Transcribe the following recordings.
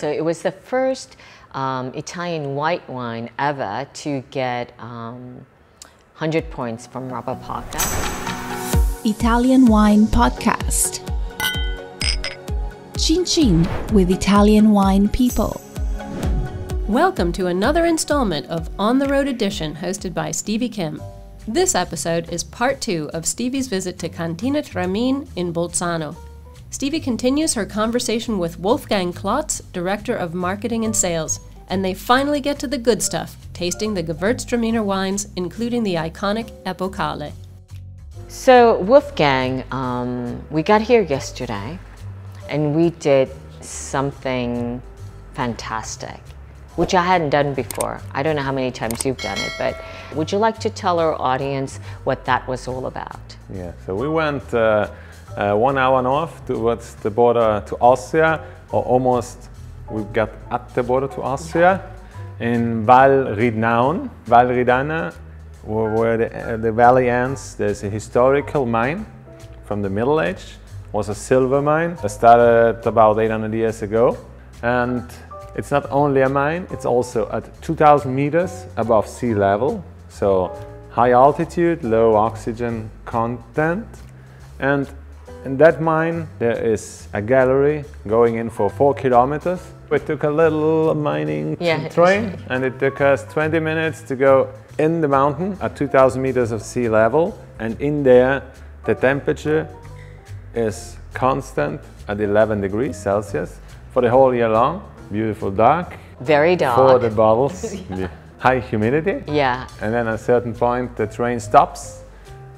So it was the first Italian white wine ever to get 100 points from Apocala. Italian Wine Podcast. Chin Chin with Italian wine people. Welcome to another installment of On the Road Edition hosted by Stevie Kim. This episode is part 2 of Stevie's visit to Cantina Tramin in Bolzano. Stevie continues her conversation with Wolfgang Klotz, Director of Marketing and Sales, and they finally get to the good stuff, tasting the Gewürztraminer wines, including the iconic Epokale. So Wolfgang, we got here yesterday and we did something fantastic, which I hadn't done before. I don't know how many times you've done it, but would you like to tell our audience what that was all about? Yeah, so we went 1 hour north towards the border to Austria, or almost we got at the border to Austria, in Val Ridana, where the valley ends. There's a historical mine from the Middle Age. It was a silver mine that started about 800 years ago. And it's not only a mine, it's also at 2,000 meters above sea level. So high altitude, low oxygen content. And in that mine, there is a gallery going in for 4 kilometers. We took a little mining train, and it took us 20 minutes to go in the mountain at 2,000 meters of sea level. And in there, the temperature is constant at 11 degrees Celsius for the whole year long. Beautiful dark. Very dark. For the bottles. High humidity. Yeah. And then at a certain point, the train stops.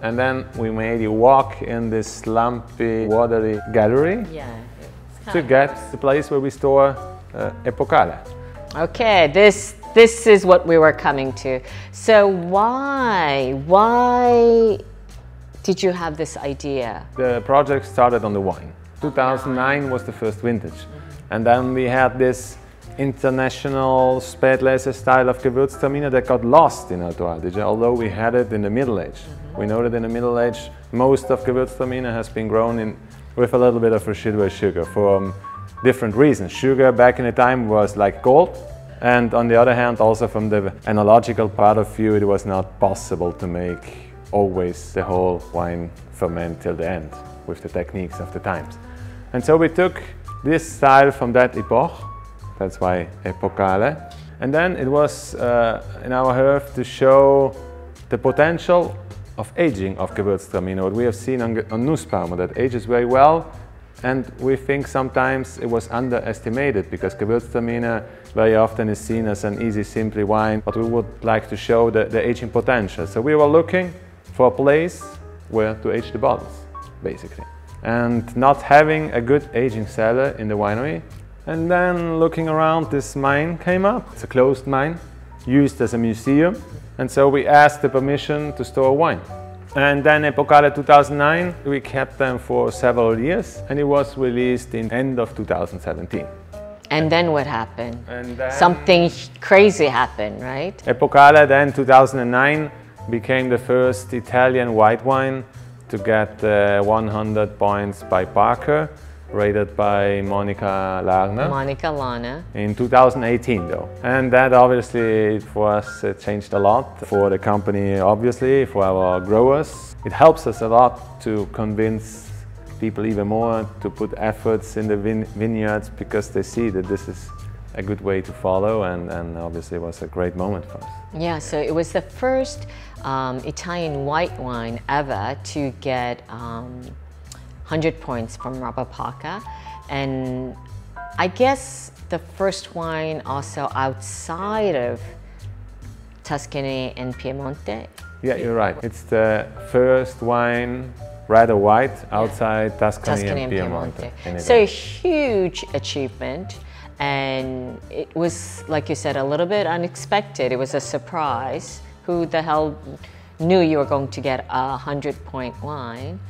And then we made you walk in this slumpy, watery gallery to get the place where we store Epokale. Okay, this is what we were coming to. So why did you have this idea? The project started on the wine. 2009 was the first vintage. And then we had this international Spätlese style of Gewürztraminer that got lost in Alto Adige, although we had it in the Middle Age. We know that in the Middle Age, most of Gewürztraminer has been grown with a little bit of residual sugar for different reasons. Sugar back in the time was like gold, and on the other hand, also from the enological part of view, it was not possible to make always the whole wine ferment till the end with the techniques of the times. And so we took this style from that epoch, that's why Epokale, and then it was in our herb to show the potential of aging of Gewürztraminer. What we have seen on Nussbaumer, that ages very well, and we think sometimes it was underestimated because Gewürztraminer very often is seen as an easy, simple wine, but we would like to show the aging potential. So we were looking for a place where to age the bottles, basically. And not having a good aging cellar in the winery. And then looking around, this mine came up. It's a closed mine, used as a museum. And so we asked the permission to store wine. And then Epokale 2009, we kept them for several years, and it was released in end of 2017. And then what happened? And then something crazy happened, right? Epokale then 2009 became the first Italian white wine to get 100 points by Parker, rated by Monica Lana in 2018 though. And that obviously for us changed a lot. For the company obviously, for our growers. It helps us a lot to convince people even more to put efforts in the vineyards because they see that this is a good way to follow, and obviously it was a great moment for us. Yeah, so it was the first Italian white wine ever to get 100 points from Apocala, and I guess the first wine also outside of Tuscany and Piemonte. Yeah, you're right. It's the first wine, red or white, outside Tuscany and Piemonte. So a huge achievement, and it was, like you said, a little bit unexpected. It was a surprise. Who the hell knew you were going to get a 100-point wine?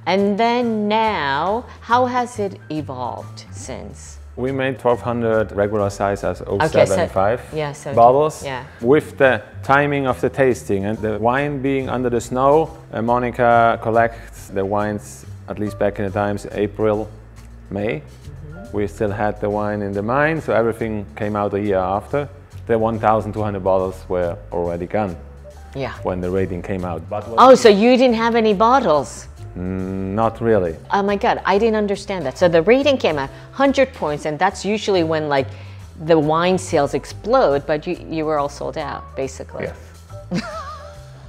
And then now, how has it evolved since? We made 1,200 regular size as 075 bottles with the timing of the tasting and the wine being under the snow. Monica collects the wines, at least back in the times, April, May. we still had the wine in the mine, so everything came out a year after. The 1,200 bottles were already gone Yeah. when the rating came out. But Oh, so you didn't have any bottles? not really. Oh my God, I didn't understand that. So the rating came at 100 points, and that's usually when like the wine sales explode, but you were all sold out, basically. Yes.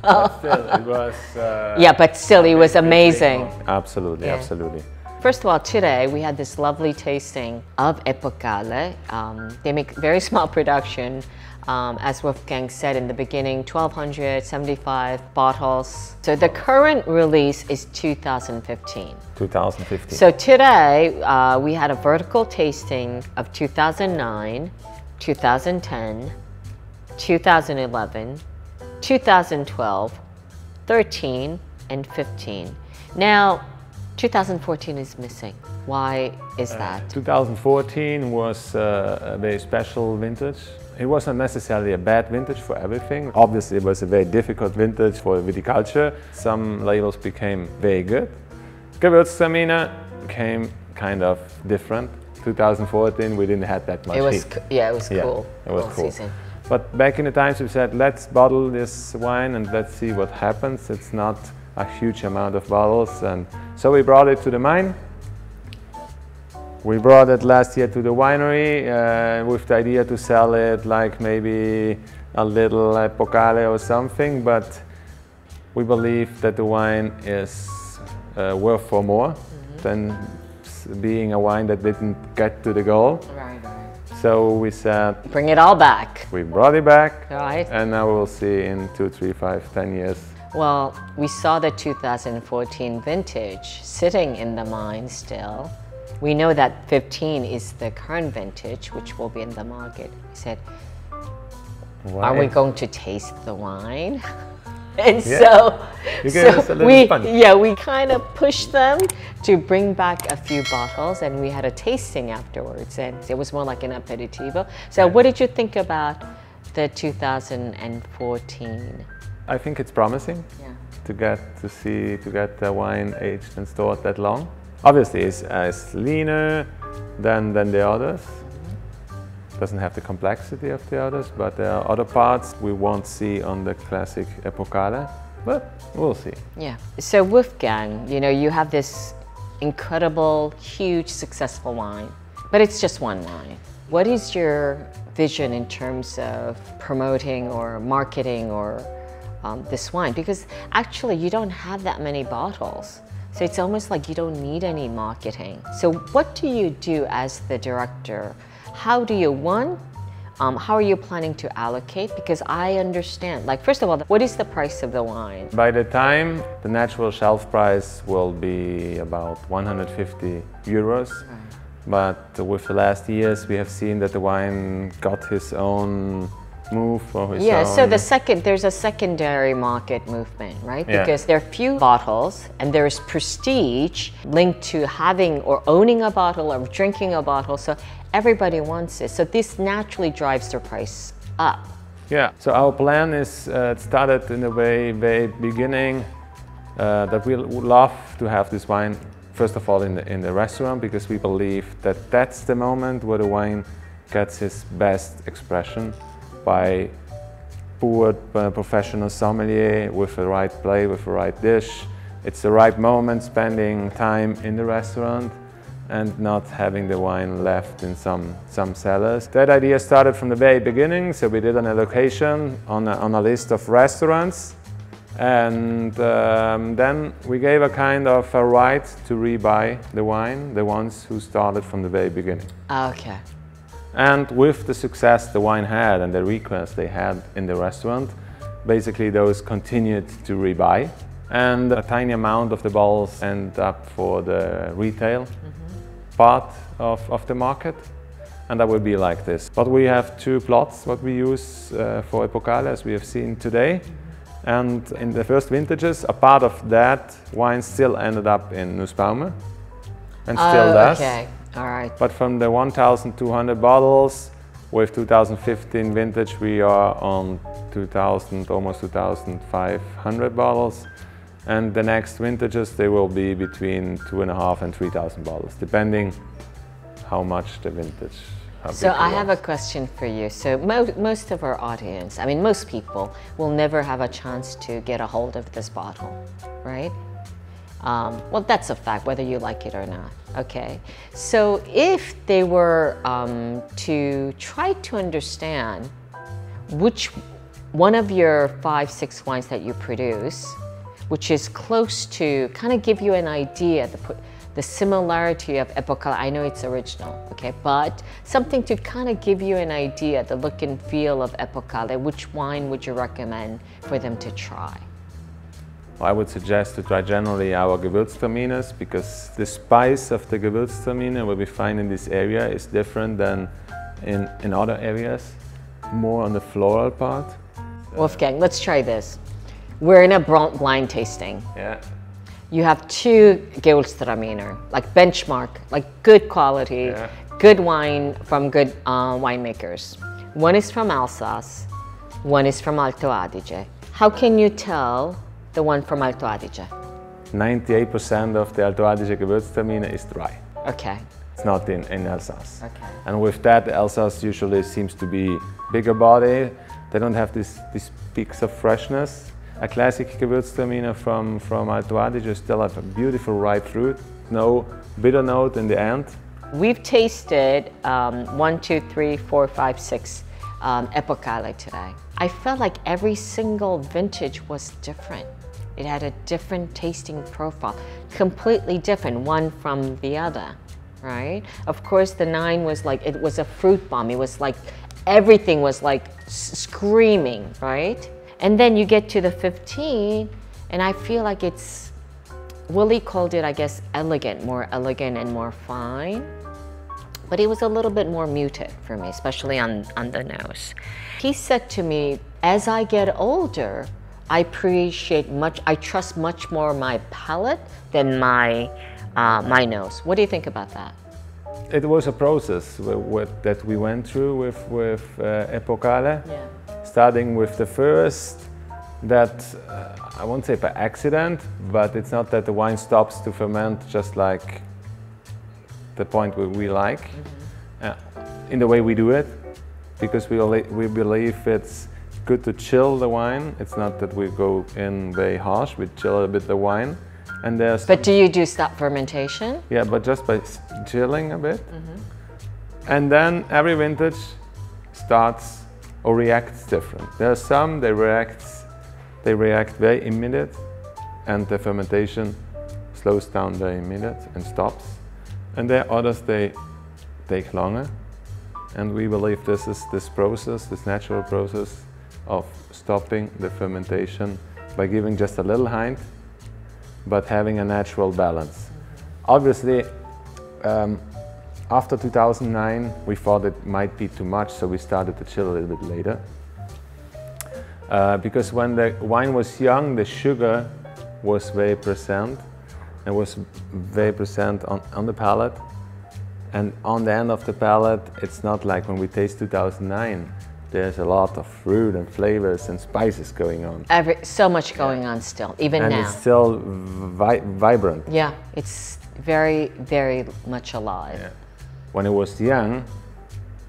But still, it was... Yeah, but still, it was amazing. Absolutely, Yeah. absolutely. First of all, today we had this lovely tasting of Epokale. They make very small production. As Wolfgang said in the beginning, 1,275 bottles. So the current release is 2015. 2015. So today we had a vertical tasting of 2009, 2010, 2011, 2012, 13, and 15. Now, 2014 is missing. Why is that? 2014 was a very special vintage. It wasn't necessarily a bad vintage for everything. Obviously, it was a very difficult vintage for viticulture. Some labels became very good. Gewürztraminer became kind of different. 2014, we didn't have that much heat. Yeah, it was cool. It was cool. Season. But back in the times, we said, let's bottle this wine and let's see what happens. It's not a huge amount of bottles, and so we brought it to the mine. We brought it last year to the winery with the idea to sell it like maybe a little Epokale or something, but we believe that the wine is worth for more than being a wine that didn't get to the goal. Right. So we said, Bring it all back. we brought it back, Right. and now we'll see in 2, 3, 5, 10 years. Well, we saw the 2014 vintage sitting in the mine still. We know that 15 is the current vintage, which will be in the market. We said, are we going to taste the wine? And Yeah. You gave us a little fun. we kind of pushed them to bring back a few bottles, and we had a tasting afterwards, and it was more like an aperitivo. So what did you think about the 2014? I think it's promising. Yeah. To get the wine aged and stored that long. Obviously, it's leaner than the others. Doesn't have the complexity of the others, but there are other parts we won't see on the classic Epokale, but we'll see. Yeah. So Wolfgang, you have this incredible, huge, successful wine, but it's just one wine. What is your vision in terms of promoting or marketing or this wine? Because actually you don't have that many bottles. So it's almost like you don't need any marketing. So what do you do as the director? How do you, how are you planning to allocate? Because I understand, like, first of all, what is the price of the wine? By the time the natural shelf price will be about 150 euros. But with the last years, we have seen that the wine got his own move for his own. So there's a secondary market movement, right? Yeah. Because there are few bottles, and there's prestige linked to having or owning a bottle or drinking a bottle. So everybody wants it. So this naturally drives the price up. Yeah. So our plan is it started in the very beginning that we would love to have this wine. First of all, in the restaurant, because we believe that that's the moment where the wine gets its best expression by poor professional sommelier with the right plate, with the right dish. It's the right moment spending time in the restaurant and not having the wine left in some cellars. That idea started from the very beginning, so we did an allocation on a list of restaurants. And then we gave a kind of a right to rebuy the wine, the ones who started from the very beginning. Okay. And with the success the wine had and the requests they had in the restaurant, basically those continued to rebuy. And a tiny amount of the bottles end up for the retail part of the market. And that will be like this. But we have 2 plots what we use for Epokale, as we have seen today. And in the first vintages, a part of that wine still ended up in Nussbaumer, and still does. Okay, all right. But from the 1,200 bottles, with 2015 vintage, we are on 2,000, almost 2,500 bottles. And the next vintages, they will be between 2,500 and 3,000 bottles, depending how much the vintage. So I have a question for you. So most of our audience, I mean most people, will never have a chance to get a hold of this bottle, right? Well, that's a fact, whether you like it or not. Okay. So if they were to try to understand which one of your 5, 6 wines that you produce, which is close to, kind of give you an idea, the similarity of Epokale. I know it's original, okay, but something to kind of give you an idea, the look and feel of Epokale, which wine would you recommend for them to try? I would suggest to try generally our Gewürztraminer, because the spice of the Gewürztraminer what we find in this area is different than in other areas, more on the floral part. Wolfgang, let's try this. We're in a blind tasting. Yeah. You have 2 Gewürztraminer, like benchmark, like good quality, Yeah. good wine from good winemakers. One is from Alsace, one is from Alto Adige. How can you tell the one from Alto Adige? 98% of the Alto Adige Gewürztraminer is dry. Okay. It's not in Alsace. Okay. And with that, Alsace usually seems to be bigger body. They don't have these peaks of freshness. A classic Gewürztraminer from Alto Adige still have a beautiful ripe fruit, no bitter note in the end. We've tasted 1, 2, 3, 4, 5, 6 Epokale today. I felt like every single vintage was different. It had a different tasting profile, completely different one from the other, right? Of course, the 9 was like, it was a fruit bomb. It was like, everything was like screaming, right? And then you get to the 15, and I feel like it's, Willie called it, I guess, elegant, more elegant and more fine. But it was a little bit more muted for me, especially on the nose. He said to me, as I get older, I trust much more my palate than my nose. What do you think about that? It was a process that we went through with Epokale. Yeah. Starting with the first, that I won't say by accident, but it's not that the wine stops to ferment just like the point where we like, in the way we do it, because we believe it's good to chill the wine. It's not that we go in very harsh, we chill a bit the wine. And But do you do stop fermentation? Yeah, but just by chilling a bit. And then every vintage starts or reacts different. There are some they react very immediate, and the fermentation slows down very immediate and stops. And there are others they take longer, and we believe this is this natural process of stopping the fermentation by giving just a little hint, but having a natural balance. Obviously, after 2009, we thought it might be too much, so we started to chill a little bit later. Because when the wine was young, the sugar was very present. It was very present on the palate. And on the end of the palate, it's not like when we taste 2009. There's a lot of fruit and flavors and spices going on. So much going on still, even and now. And it's still vibrant. Yeah, it's very, very much alive. Yeah. When it was young,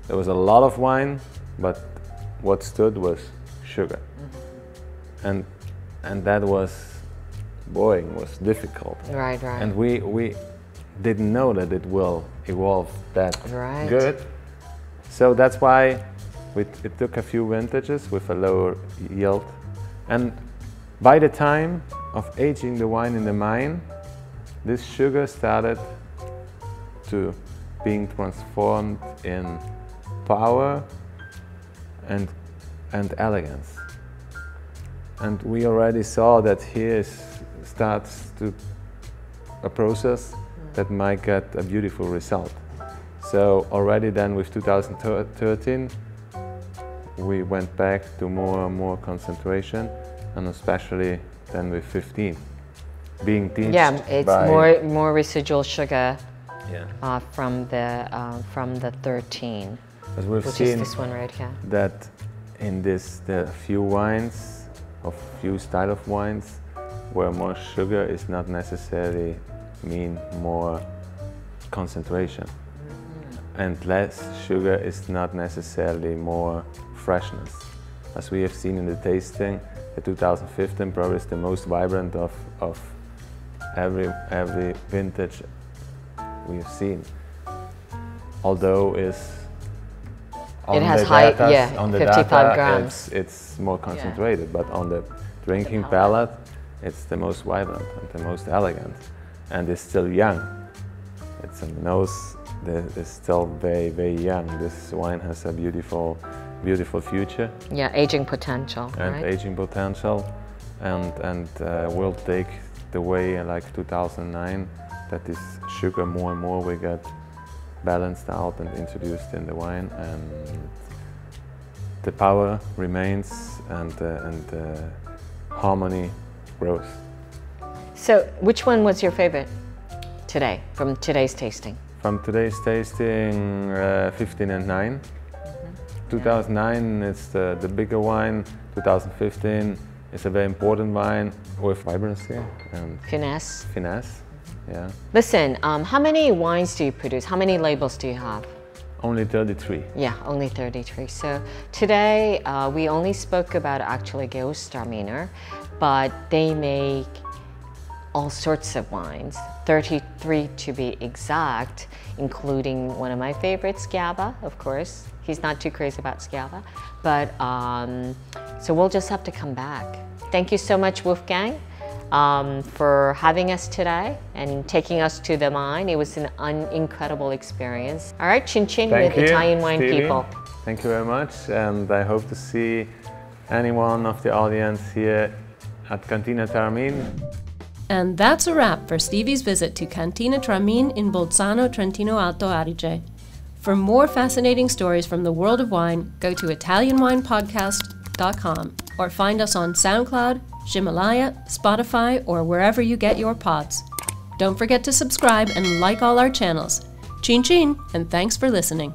there was a lot of wine, but what stood was sugar. And that was boring, was difficult. Right. And we didn't know that it will evolve that good. So that's why it took a few vintages with a lower yield. And by the time of aging the wine in the mine, this sugar started to being transformed in power and elegance. And we already saw that here starts to a process that might get a beautiful result. So already then with 2013, we went back to more and more concentration, and especially then with 15, being teached. Yeah, it's more residual sugar from the 13, which is this one right here. That in this there are few wines, or few style of wines, where more sugar is not necessarily mean more concentration. and less sugar is not necessarily more freshness. As we have seen in the tasting, the 2015 probably is the most vibrant of every vintage we have seen. Although it has high, on the 55 data, grams. it's more concentrated, but on the drinking palate, it's the most vibrant and the most elegant, and it's still young. It's a nose that is still very, very young. This wine has a beautiful future. Yeah, aging potential. And right? aging potential, and will take the way like 2009 that this sugar more and more will get balanced out and introduced in the wine, and the power remains and harmony grows. So, which one was your favorite today, from today's tasting? From today's tasting, 15 and 9. 2009 is the bigger wine. 2015 is a very important wine with vibrancy and finesse. Yeah. Listen, how many wines do you produce? How many labels do you have? Only 33. Yeah, only 33. So today we only spoke about actually Gewürztraminer, but they make all sorts of wines, 33 to be exact, including one of my favorites, Schiava, of course. He's not too crazy about Schiava, but so we'll just have to come back. Thank you so much, Wolfgang, for having us today and taking us to the mine. It was an incredible experience. All right, chin chin with Italian wine Stevie. people. Thank you very much, and I hope to see anyone of the audience here at Cantina Tramin. And that's a wrap for Stevie's visit to Cantina Tramin in Bolzano, Trentino Alto Adige. For more fascinating stories from the world of wine, go to ItalianWinePodcast.com or find us on SoundCloud, Himalaya, Spotify, or wherever you get your pods. Don't forget to subscribe and like all our channels. Chin chin, and thanks for listening.